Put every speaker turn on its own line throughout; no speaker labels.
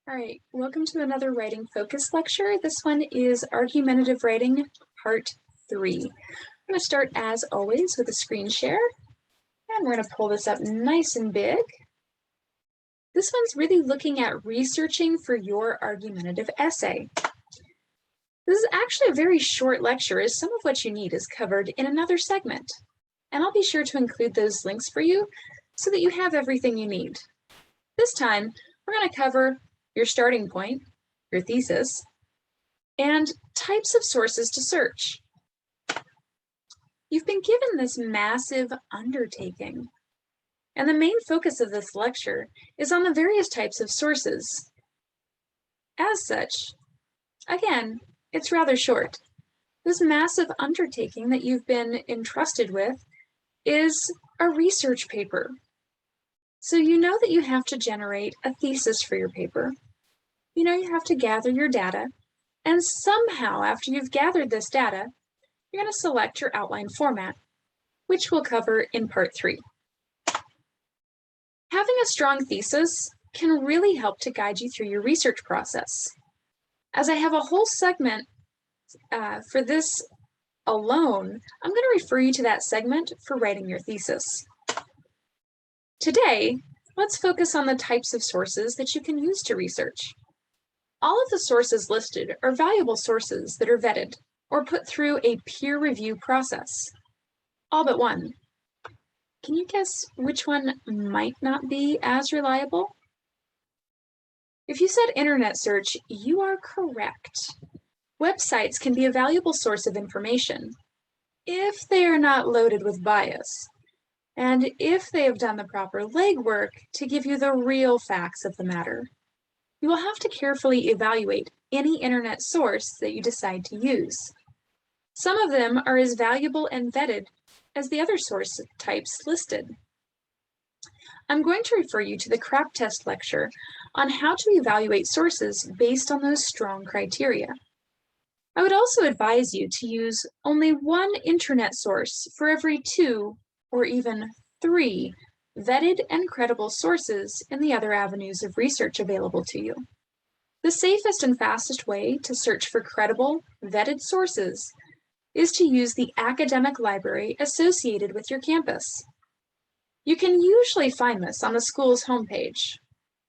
All right, welcome to another writing focus lecture. This one is Argumentative Writing, Part 3. I'm going to start, as always, with a screen share, and we're going to pull this up nice and big. This one's really looking at researching for your argumentative essay. This is actually a very short lecture, as some of what you need is covered in another segment. And I'll be sure to include those links for you so that you have everything you need. This time, we're going to cover your starting point, your thesis, and types of sources to search. You've been given this massive undertaking, and the main focus of this lecture is on the various types of sources. As such, again, it's rather short. This massive undertaking that you've been entrusted with is a research paper. So you know that you have to generate a thesis for your paper. You know you have to gather your data, and somehow after you've gathered this data, you're going to select your outline format, which we'll cover in Part 3. Having a strong thesis can really help to guide you through your research process. As I have a whole segment for this alone, I'm going to refer you to that segment for writing your thesis. Today, let's focus on the types of sources that you can use to research. All of the sources listed are valuable sources that are vetted or put through a peer review process. All but one. Can you guess which one might not be as reliable? If you said internet search, you are correct. Websites can be a valuable source of information if they are not loaded with bias, and if they have done the proper legwork to give you the real facts of the matter. You will have to carefully evaluate any internet source that you decide to use. Some of them are as valuable and vetted as the other source types listed. I'm going to refer you to the CRAP test lecture on how to evaluate sources based on those strong criteria. I would also advise you to use only one internet source for every 2 or even 3 vetted and credible sources in the other avenues of research available to you. The safest and fastest way to search for credible, vetted sources is to use the academic library associated with your campus. You can usually find this on the school's homepage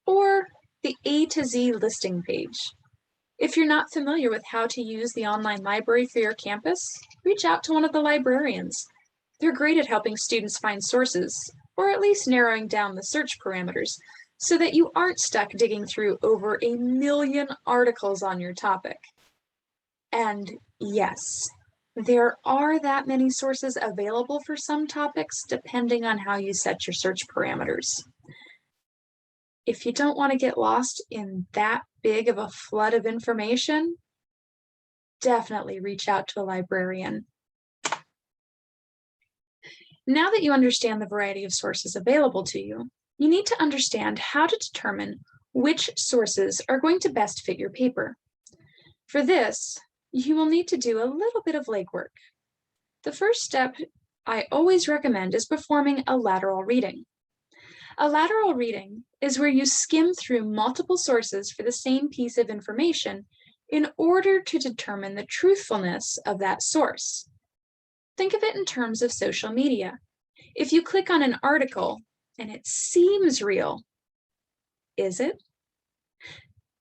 or the A to Z listing page. If you're not familiar with how to use the online library for your campus, reach out to one of the librarians. They're great at helping students find sources, or at least narrowing down the search parameters so that you aren't stuck digging through over 1 million articles on your topic. And yes, there are that many sources available for some topics depending on how you set your search parameters. If you don't want to get lost in that big of a flood of information, definitely reach out to a librarian. Now that you understand the variety of sources available to you, you need to understand how to determine which sources are going to best fit your paper. For this, you will need to do a little bit of legwork. The first step I always recommend is performing a lateral reading. A lateral reading is where you skim through multiple sources for the same piece of information in order to determine the truthfulness of that source. Think of it in terms of social media. If you click on an article and it seems real, is it?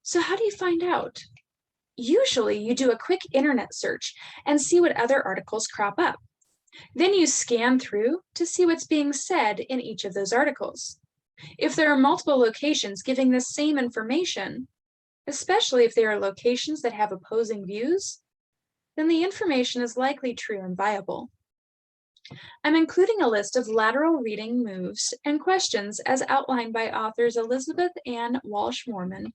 So how do you find out? Usually you do a quick internet search and see what other articles crop up. Then you scan through to see what's being said in each of those articles. If there are multiple locations giving the same information, especially if there are locations that have opposing views, then the information is likely true and viable. I'm including a list of lateral reading moves and questions as outlined by authors Elizabeth Ann Walsh-Morman,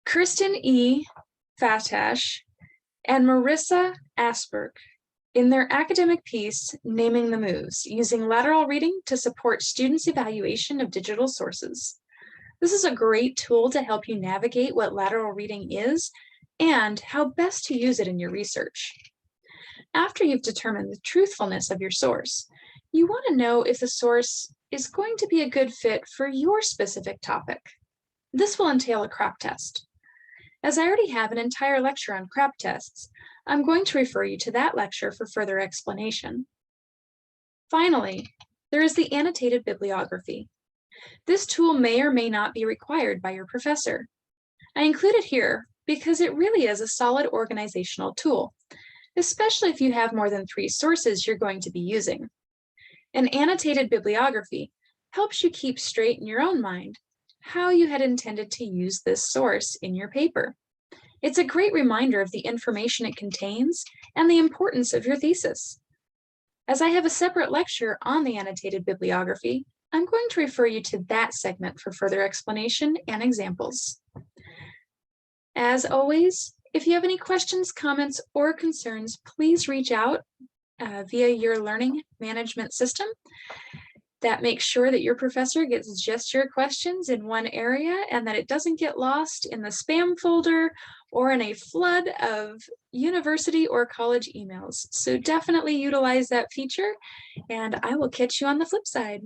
Kristen E. Fatash, and Marissa Asperg in their academic piece, Naming the Moves, using lateral reading to support students' evaluation of digital sources. This is a great tool to help you navigate what lateral reading is and how best to use it in your research. After you've determined the truthfulness of your source, you want to know if the source is going to be a good fit for your specific topic. This will entail a crop test. As I already have an entire lecture on crop tests, I'm going to refer you to that lecture for further explanation. Finally, there is the annotated bibliography. This tool may or may not be required by your professor. I include it here because it really is a solid organizational tool, especially if you have more than 3 sources you're going to be using. An annotated bibliography helps you keep straight in your own mind how you had intended to use this source in your paper. It's a great reminder of the information it contains and the importance of your thesis. As I have a separate lecture on the annotated bibliography, I'm going to refer you to that segment for further explanation and examples. As always, if you have any questions, comments, or concerns, please reach out via your learning management system. That makes sure that your professor gets just your questions in one area and that it doesn't get lost in the spam folder or in a flood of university or college emails. So definitely utilize that feature, and I will catch you on the flip side.